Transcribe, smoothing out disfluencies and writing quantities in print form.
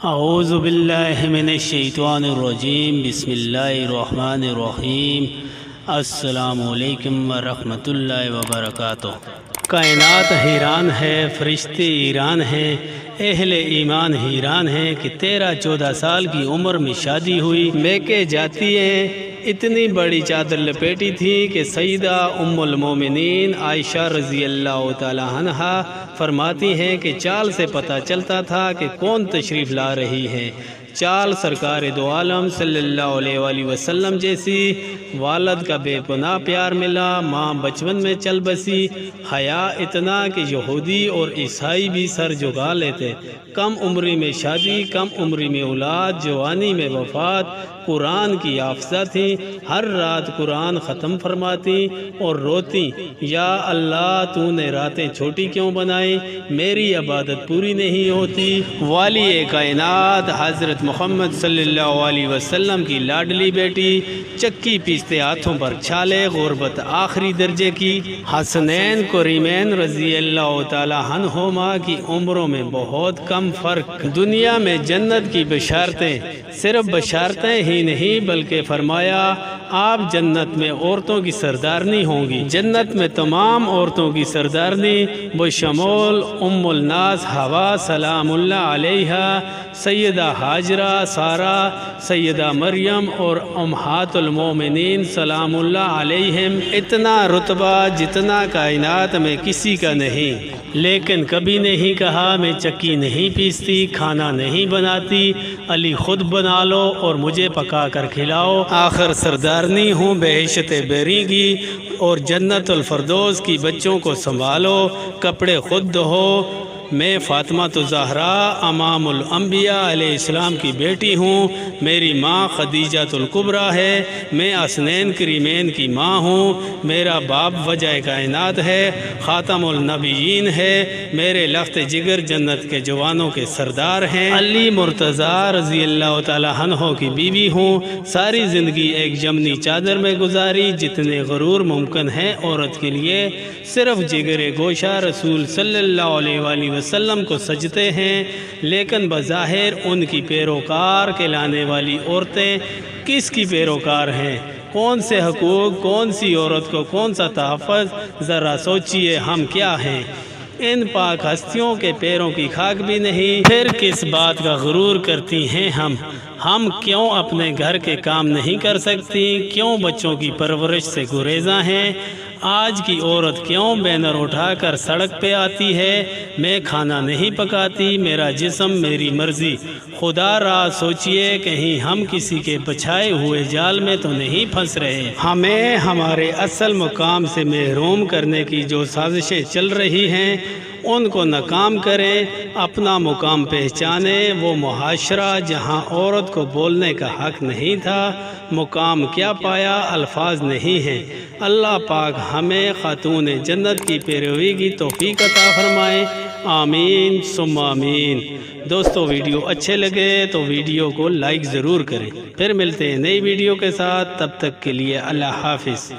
اعوذ باللہ من الشیطان الرجیم، بسم اللہ الرحمن الرحیم۔ السلام علیکم ورحمۃ اللہ وبرکاتہ۔ کائنات حیران ہے، فرشتے ایران ہیں، اہل ایمان حیران ہیں کہ 13-14 سال کی عمر میں شادی ہوئی، میکے جاتی ہیں، اتنی بڑی چادر لپیٹی تھی کہ سیدہ ام المومنین عائشہ رضی اللہ تعالی عنہا فرماتی ہیں کہ چال سے پتہ چلتا تھا کہ کون تشریف لا رہی ہے۔ چال سرکار دو عالم صلی اللہ علیہ وآلہ وسلم جیسی، والد کا بے پناہ پیار ملا، ماں بچپن میں چل بسی، حیا اتنا کہ یہودی اور عیسائی بھی سر جھکا لیتے، کم عمری میں شادی، کم عمری میں اولاد، جوانی میں وفات، قرآن کی حافظہ تھیں، ہر رات قرآن ختم فرماتی اور روتی، یا اللہ تو نے راتیں چھوٹی کیوں بنائی، میری عبادت پوری نہیں ہوتی۔ والی کائنات حضرت محمد صلی اللہ علیہ وسلم کی لاڈلی بیٹی، چکی پیستے ہاتھوں پر چھالے، غربت آخری درجے کی۔ حسنین کریمین رضی اللہ تعالی عنہما کی عمروں میں بہت کم فرق۔ دنیا میں جنت کی بشارتیں، صرف بشارتیں ہی نہیں بلکہ فرمایا آپ جنت میں عورتوں کی سردارنی ہوں گی۔ جنت میں تمام عورتوں کی سردارنی بشمول ام الناس حوا سلام اللہ علیہا، سیدہ حاجرہ، سارہ، سیدہ مریم اور امہات المومنین سلام اللہ علیہم، اتنا رتبہ جتنا کائنات میں کسی کا نہیں۔ لیکن کبھی نہیں کہا میں چکی نہیں پیستی، کھانا نہیں بناتی، علی خود بنا لو اور مجھے پکا کر کھلاؤ، آخر سردارنی ہوں بہشت بری کی، اور جنت الفردوس کی بچوں کو سنبھالو، کپڑے خود دھو۔ میں فاطمہ زہرا امام الانبیاء علیہ السلام کی بیٹی ہوں، میری ماں خدیجہ الکبریٰ ہے، میں حسنین کریمین کی ماں ہوں، میرا باپ وجہ کائنات ہے، خاتم النبیین ہے، میرے لخت جگر جنت کے جوانوں کے سردار ہیں، علی مرتضیٰ رضی اللہ تعالی عنہ کی بیوی ہوں۔ ساری زندگی ایک جمنی چادر میں گزاری، جتنے غرور ممکن ہے عورت کے لیے، صرف جگر گوشہ رسول صلی اللہ علیہ وآلہ وسلم کو سجتے ہیں، لیکن بظاہر ان کی پیروکار کہلانے والی عورتیں کس کی پیروکار ہیں؟ کون سے حقوق، کون سی عورت کو کون سا تحفظ؟ ذرا سوچئے ہم کیا ہیں؟ ان پاک ہستیوں کے پیروں کی خاک بھی نہیں، پھر کس بات کا غرور کرتی ہیں ہم کیوں اپنے گھر کے کام نہیں کر سکتی؟ کیوں بچوں کی پرورش سے گریزاں ہیں؟ آج کی عورت کیوں بینر اٹھا کر سڑک پہ آتی ہے؟ میں کھانا نہیں پکاتی، میرا جسم میری مرضی۔ خدا را سوچئے کہیں ہم کسی کے بچھائے ہوئے جال میں تو نہیں پھنس رہے۔ ہمیں ہمارے اصل مقام سے محروم کرنے کی جو سازشیں چل رہی ہیں ان کو ناکام کریں، اپنا مقام پہچانیں۔ وہ معاشرہ جہاں عورت کو بولنے کا حق نہیں تھا، مقام کیا پایا؟ الفاظ نہیں ہیں۔ اللہ پاک ہمیں خاتون جنت کی پیروی کی توفیق عطا فرمائے، آمین ثم آمین۔ دوستو ویڈیو اچھے لگے تو ویڈیو کو لائک ضرور کریں۔ پھر ملتے ہیں نئی ویڈیو کے ساتھ، تب تک کے لیے اللہ حافظ۔